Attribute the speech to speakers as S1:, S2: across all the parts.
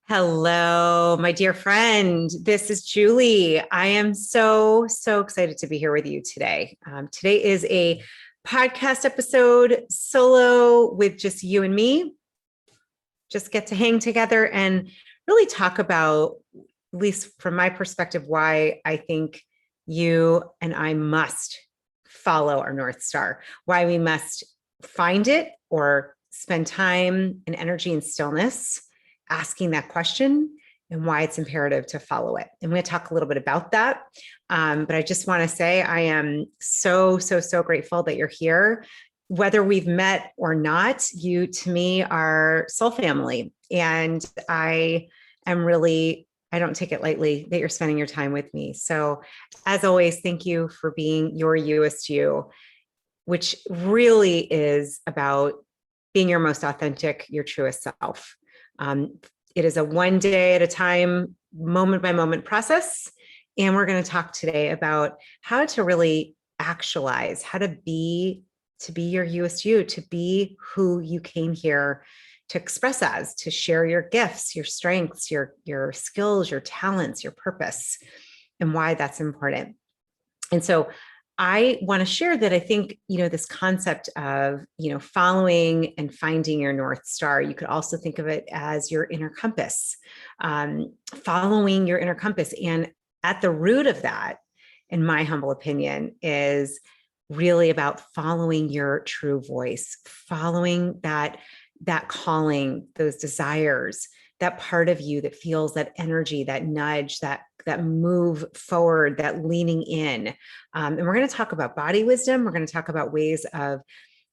S1: Hello, my dear friend. This is Julie. I am so excited to be here with you today. Today is a podcast episode solo with just you and me. Just get to hang together and really talk about, at least from my perspective, why I think you and I must follow our North Star, why we must find it or spend time and energy and stillness asking that question and why it's imperative to follow it. I'm going to talk a little bit about that. But I just want to say I am so grateful that you're here. Whether we've met or not, you to me are soul family. And I don't take it lightly that you're spending your time with me. So as always, thank you for being your you-est you, which really is about being your most authentic, your truest self. It is a one day at a time, moment by moment process. And we're going to talk today about how to really actualize, how to be your you-est you, to be who you came here to express as, to share your gifts, your strengths, your skills, your talents, your purpose, and why that's important. And so I want to share that I think, this concept of, following and finding your North Star, you could also think of it as your inner compass, following your inner compass. And at the root of that, in my humble opinion, is really about following your true voice, following that calling, those desires, that part of you that feels that energy, that nudge, that move forward, that leaning in. And we're going to talk about body wisdom. We're going to talk about ways of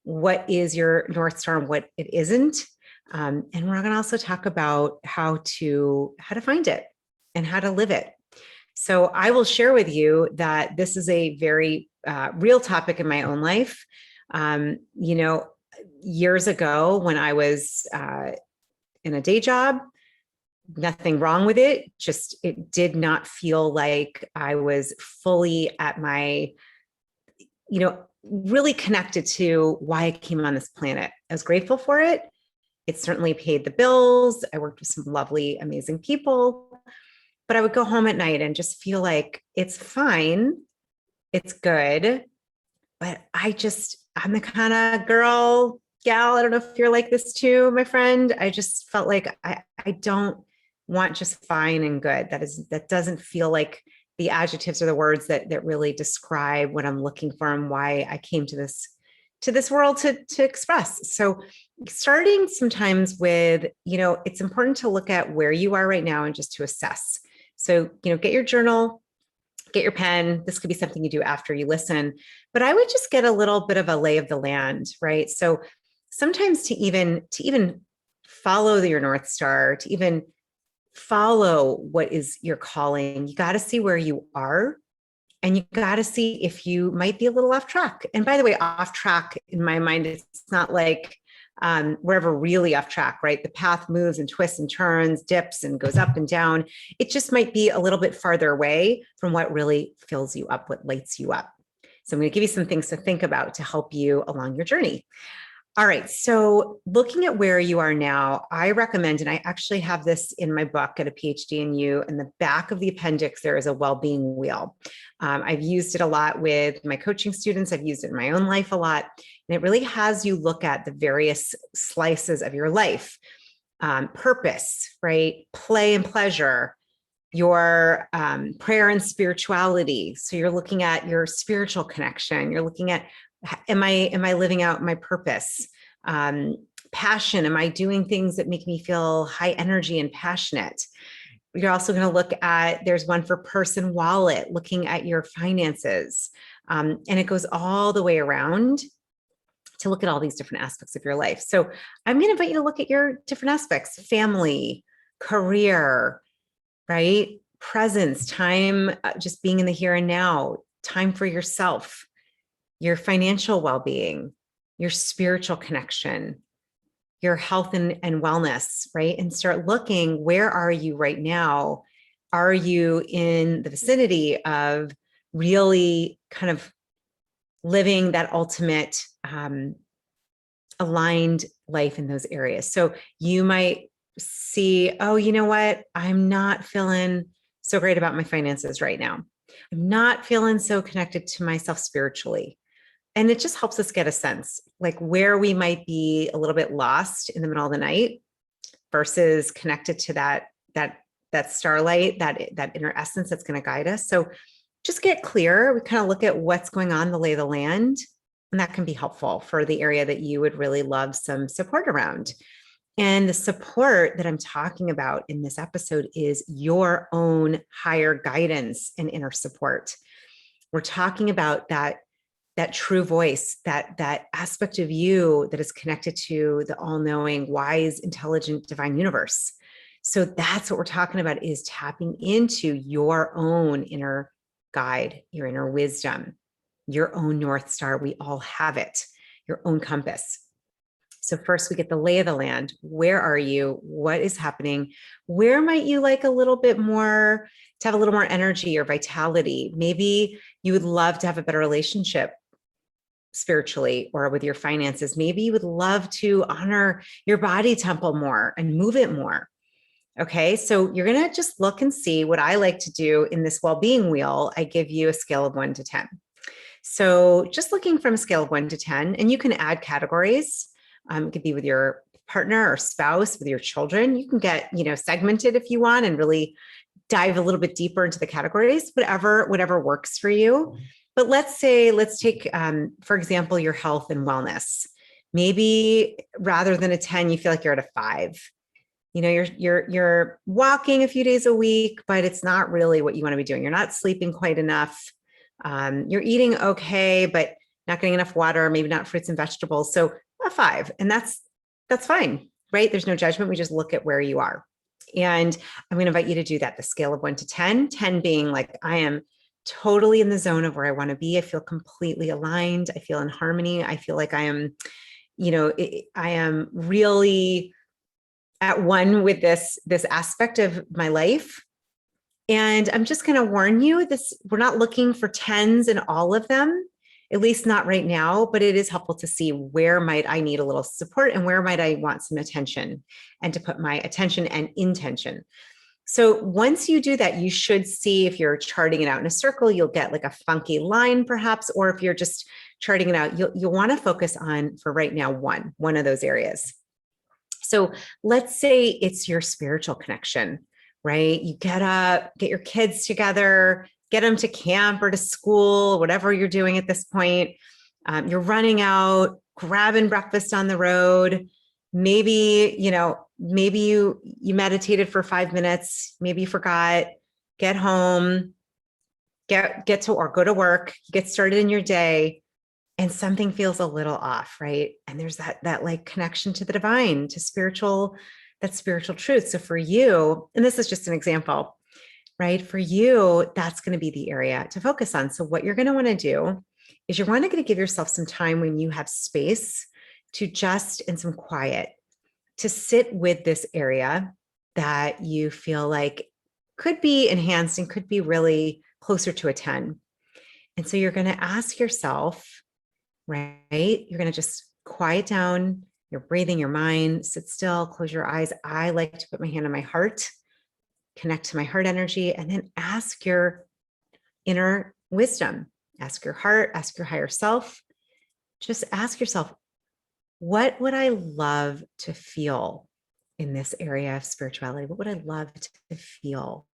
S1: what is your North Star and what it isn't. And we're going to also talk about how to find it and how to live it. So I will share with you that this is a very real topic in my own life. Years ago when I was in a day job, nothing wrong with it. Just, it did not feel like I was fully at my, really connected to why I came on this planet. I was grateful for it. It certainly paid the bills. I worked with some lovely, amazing people, but I would go home at night and just feel like it's fine. It's good. But I'm the kind of gal, I don't know if you're like this too, my friend. I just felt like I don't want just fine and good. That doesn't feel like the adjectives or the words that really describe what I'm looking for and why I came to this world to express. So starting sometimes with, it's important to look at where you are right now and just to assess. So, get your journal, get your pen. This could be something you do after you listen, but I would just get a little bit of a lay of the land, right? So sometimes to even follow your North Star, to even follow what is your calling, you got to see where you are, and you got to see if you might be a little off track. And by the way, off track in my mind, it's not like we're ever really off track, right? The path moves and twists and turns, dips and goes up and down. It just might be a little bit farther away from what really fills you up, what lights you up. So I'm going to give you some things to think about to help you along your journey. All right. So looking at where you are now, I recommend, and I actually have this in my book at a PhD in You, in the back of the appendix, there is a well-being wheel. I've used it a lot with my coaching students. I've used it in my own life a lot. And it really has you look at the various slices of your life, purpose, right? Play and pleasure, your prayer and spirituality. So you're looking at your spiritual connection. You're looking at, am I living out my purpose? Passion. Am I doing things that make me feel high energy and passionate? You're also going to look at, there's one for purse and wallet, looking at your finances. And it goes all the way around to look at all these different aspects of your life. So I'm going to invite you to look at your different aspects: family, career, right? Presence, time, just being in the here and now, time for yourself, your financial well-being, your spiritual connection, your health and wellness, right? And start looking, where are you right now? Are you in the vicinity of really kind of living that ultimate aligned life in those areas? So you might see, oh, you know what? I'm not feeling so great about my finances right now. I'm not feeling so connected to myself spiritually. And it just helps us get a sense like where we might be a little bit lost in the middle of the night versus connected to that starlight, that inner essence that's going to guide us. So just get clear. We kind of look at what's going on, the lay of the land, and that can be helpful for the area that you would really love some support around. And the support that I'm talking about in this episode is your own higher guidance and inner support. We're talking about that true voice, that aspect of you that is connected to the all-knowing, wise, intelligent, divine universe. So that's what we're talking about, is tapping into your own inner guide, your inner wisdom, your own North Star. We all have it, your own compass. So first we get the lay of the land. Where are you? What is happening? Where might you like a little bit more, to have a little more energy or vitality? Maybe you would love to have a better relationship spiritually or with your finances. Maybe you would love to honor your body temple more and move it more. Okay, so you're going to just look and see. What I like to do in this well-being wheel, I give you a scale of 1 to 10. So just looking from a scale of 1 to 10, and you can add categories. It could be with your partner or spouse, with your children. You can get, segmented if you want and really dive a little bit deeper into the categories, whatever works for you. But let's take, for example, your health and wellness. Maybe rather than a 10, you feel like you're at a 5. You're walking a few days a week, but it's not really what you want to be doing. You're not sleeping quite enough. You're eating okay, but not getting enough water, maybe not fruits and vegetables. So a 5, and that's fine, right? There's no judgment. We just look at where you are. And I'm going to invite you to do that. The scale of 1 to 10, 10 being like, I am totally in the zone of where I want to be. I feel completely aligned. I feel in harmony. I feel like I am, I am really at one with this aspect of my life. And I'm just going to warn you, we're not looking for 10s in all of them, at least not right now, but it is helpful to see where might I need a little support and where might I want some attention, and to put my attention and intention. So once you do that, you should see, if you're charting it out in a circle, you'll get like a funky line perhaps, or if you're just charting it out, you'll want to focus on, for right now, one of those areas. So let's say it's your spiritual connection, right? You get up, get your kids together, get them to camp or to school, whatever you're doing at this point. You're running out, grabbing breakfast on the road. Maybe, maybe you meditated for 5 minutes, maybe you forgot, get home, get to, or go to work, get started in your day, and something feels a little off, right? And there's that like connection to the divine, to that spiritual truth. So for you, and this is just an example, right? For you, that's going to be the area to focus on. So what you're going to want to do is you're going to give yourself some time when you have space to just, and some quiet, to sit with this area that you feel like could be enhanced and could be really closer to a 10. And so you're going to ask yourself, right? You're going to just quiet down your breathing, your mind, sit still, close your eyes. I like to put my hand on my heart, connect to my heart energy, and then ask your inner wisdom, ask your heart, ask your higher self. Just ask yourself, what would I love to feel in this area of spirituality? What would I love to feel?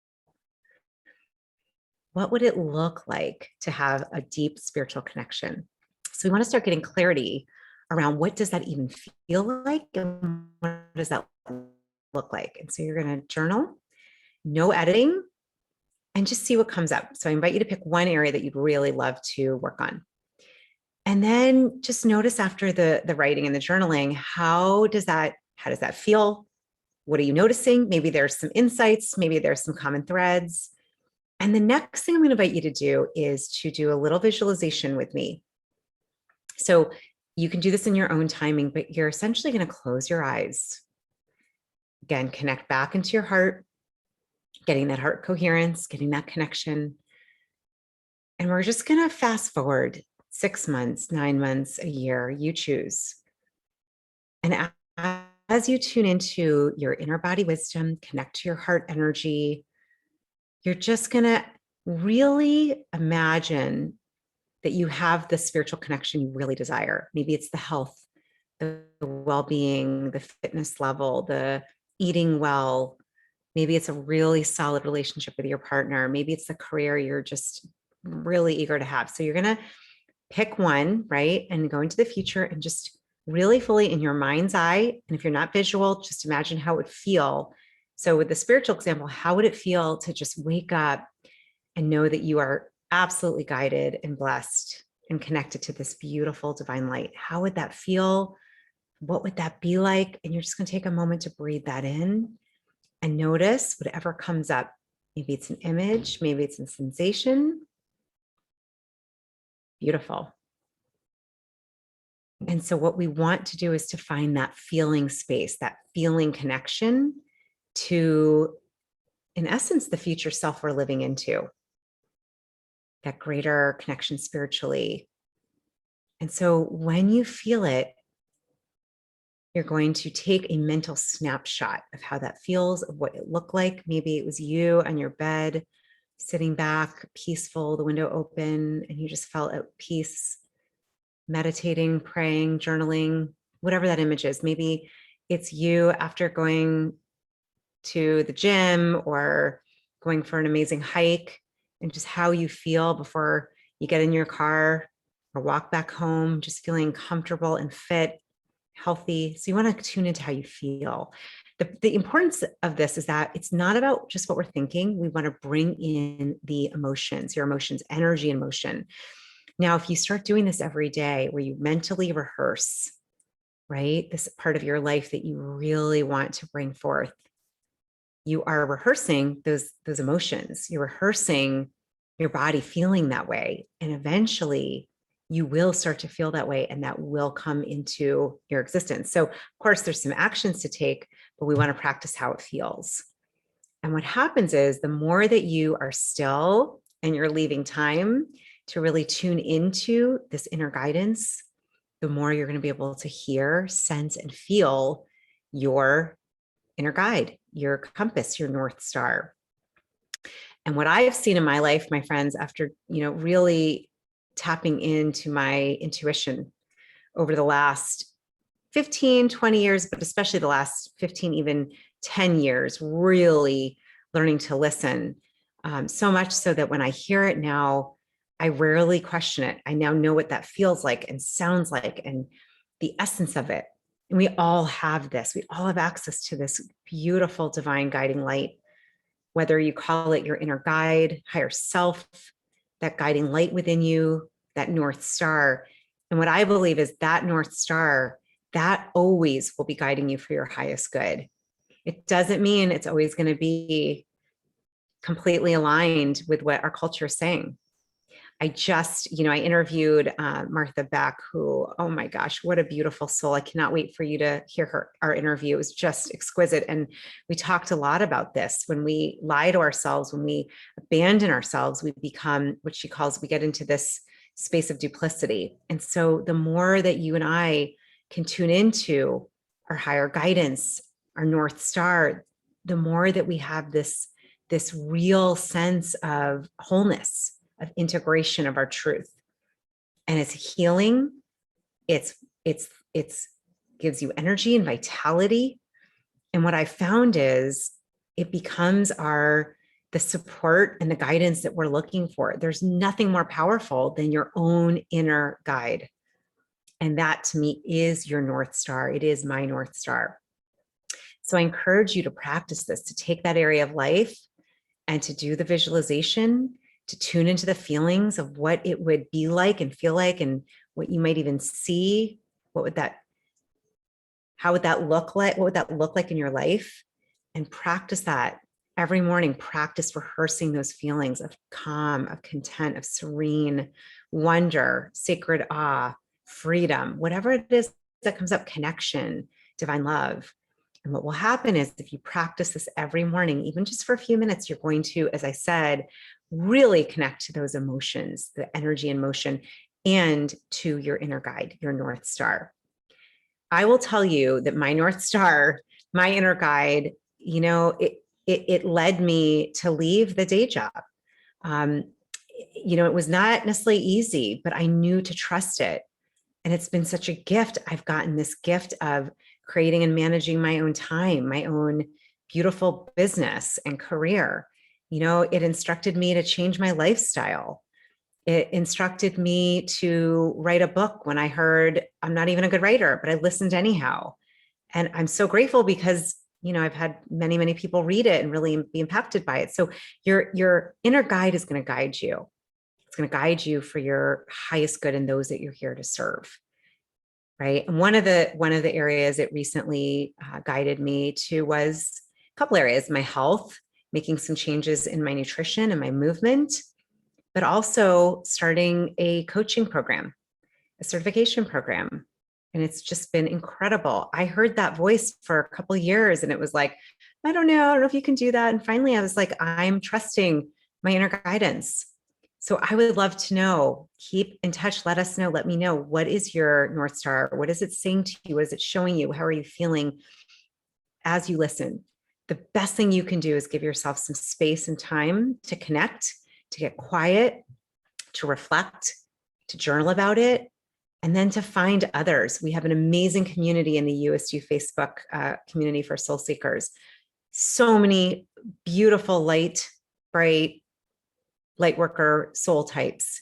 S1: What would it look like to have a deep spiritual connection? So we want to start getting clarity around, what does that even feel like, and what does that look like? And so you're going to journal, no editing, and just see what comes up. So I invite you to pick one area that you'd really love to work on. And then just notice after the writing and the journaling, how does that feel? What are you noticing? Maybe there's some insights, maybe there's some common threads. And the next thing I'm going to invite you to do is to do a little visualization with me. So you can do this in your own timing, but you're essentially going to close your eyes. Again, connect back into your heart, getting that heart coherence, getting that connection. And we're just going to fast forward 6 months, 9 months, a year, you choose. And as you tune into your inner body wisdom, connect to your heart energy, you're just going to really imagine that you have the spiritual connection you really desire. Maybe it's the health, the well-being, the fitness level, the eating well. Maybe it's a really solid relationship with your partner. Maybe it's the career you're just really eager to have. So you're going to pick one, right? And go into the future and just really fully in your mind's eye. And if you're not visual, just imagine how it would feel. So with the spiritual example, how would it feel to just wake up and know that you are absolutely guided and blessed and connected to this beautiful divine light? How would that feel? What would that be like? And you're just going to take a moment to breathe that in and notice whatever comes up. Maybe it's an image, maybe it's a sensation. Beautiful. And so what we want to do is to find that feeling space, that feeling connection to, in essence, the future self we're living into, that greater connection spiritually. And so when you feel it, you're going to take a mental snapshot of how that feels, of what it looked like. Maybe it was you on your bed, sitting back, peaceful, the window open, and you just felt at peace, meditating, praying, journaling, whatever that image is. Maybe it's you after going to the gym or going for an amazing hike, and just how you feel before you get in your car or walk back home, just feeling comfortable and fit, healthy. So you want to tune into how you feel. The importance of this is that it's not about just what we're thinking. We want to bring in the emotions, your emotions, energy and motion. Now, if you start doing this every day where you mentally rehearse, right, this part of your life that you really want to bring forth, you are rehearsing those emotions. You're rehearsing your body feeling that way. And eventually you will start to feel that way, and that will come into your existence. So of course there's some actions to take, but we want to practice how it feels. And what happens is the more that you are still and you're leaving time to really tune into this inner guidance, the more you're going to be able to hear, sense, and feel your inner guide, your compass, your North Star. And what I've seen in my life, my friends, after, really tapping into my intuition over the last 15, 20 years, but especially the last 15, even 10 years, really learning to listen. So much so that when I hear it now, I rarely question it. I now know what that feels like and sounds like and the essence of it. And we all have this. We all have access to this beautiful divine guiding light, whether you call it your inner guide, higher self, that guiding light within you, that North Star. And what I believe is that North Star, that always will be guiding you for your highest good. It doesn't mean it's always going to be completely aligned with what our culture is saying. I interviewed Martha Beck, who, oh my gosh, what a beautiful soul. I cannot wait for you to hear our interview. It was just exquisite. And we talked a lot about this. When we lie to ourselves, when we abandon ourselves, we become what she calls, we get into this space of duplicity. And so the more that you and I can tune into our higher guidance, our North Star, the more that we have this real sense of wholeness, of integration of our truth. And it's healing. It's gives you energy and vitality. And what I found is it becomes the support and the guidance that we're looking for. There's nothing more powerful than your own inner guide. And that to me is your North Star. It is my North Star. So I encourage you to practice this, to take that area of life and to do the visualization, to tune into the feelings of what it would be like and feel like, and what you might even see. How would that look like? What would that look like in your life? And practice that every morning. Practice rehearsing those feelings of calm, of content, of serene, wonder, sacred awe, freedom, whatever it is that comes up, connection, divine love. And what will happen is if you practice this every morning, even just for a few minutes, you're going to, as I said, really connect to those emotions, the energy and motion, and to your inner guide, your North Star. I will tell you that my North Star, my inner guide, it led me to leave the day job. Um, it was not necessarily easy, but I knew to trust it. And it's been such a gift. I've gotten this gift of creating and managing my own time, my own beautiful business and career. It instructed me to change my lifestyle. It instructed me to write a book when I heard I'm not even a good writer, but I listened anyhow. And I'm so grateful because, I've had many, many people read it and really be impacted by it. So your inner guide is going to guide you. It's going to guide you for your highest good and those that you're here to serve. Right. And one of the areas it recently guided me to was a couple areas: my health, making some changes in my nutrition and my movement, but also starting a coaching program, a certification program. And it's just been incredible. I heard that voice for a couple of years and it was like, I don't know if you can do that. And finally I was like, I'm trusting my inner guidance. So I would love to know, keep in touch, let us know, let me know, what is your North Star? What is it saying to you? What is it showing you? How are you feeling as you listen? The best thing you can do is give yourself some space and time to connect, to get quiet, to reflect, to journal about it, and then to find others. We have an amazing community in the USU Facebook community for soul seekers. So many beautiful, bright, light worker soul types.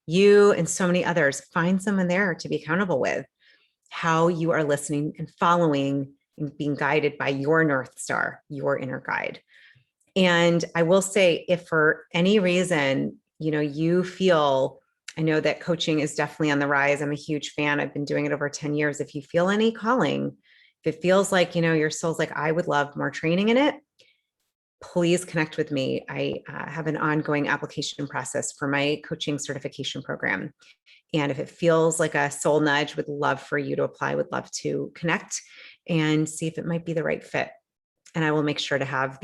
S1: You and so many others, find someone there to be accountable with how you are listening and following and being guided by your North Star, your inner guide. And I will say, if for any reason, you feel, I know that coaching is definitely on the rise. I'm a huge fan. I've been doing it over 10 years. If you feel any calling, if it feels like, your soul's like, I would love more training in it, please connect with me. I have an ongoing application process for my coaching certification program. And if it feels like a soul nudge, would love for you to apply, would love to connect and see if it might be the right fit. And I will make sure to have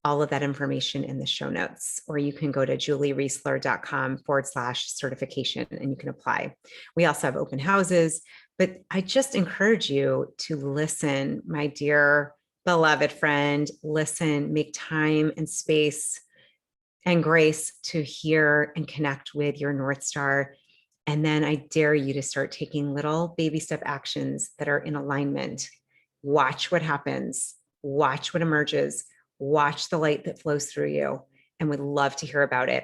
S1: all of that information in the show notes, or you can go to julieriesler.com/certification and you can apply. We also have open houses, but I just encourage you to listen, my dear beloved friend, listen, make time and space and grace to hear and connect with your North Star. And then I dare you to start taking little baby step actions that are in alignment. Watch what happens, watch what emerges, watch the light that flows through you, and would love to hear about it.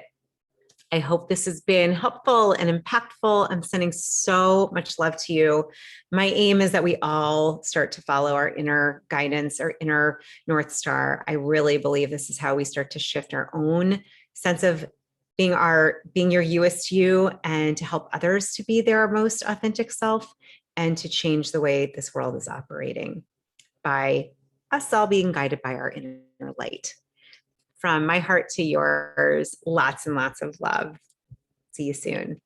S1: I hope this has been helpful and impactful. I'm sending so much love to you. My aim is that we all start to follow our inner guidance, our inner North Star. I really believe this is how we start to shift our own sense of being your US you, and to help others to be their most authentic self, and to change the way this world is operating by us all being guided by our inner light. From my heart to yours, lots and lots of love. See you soon.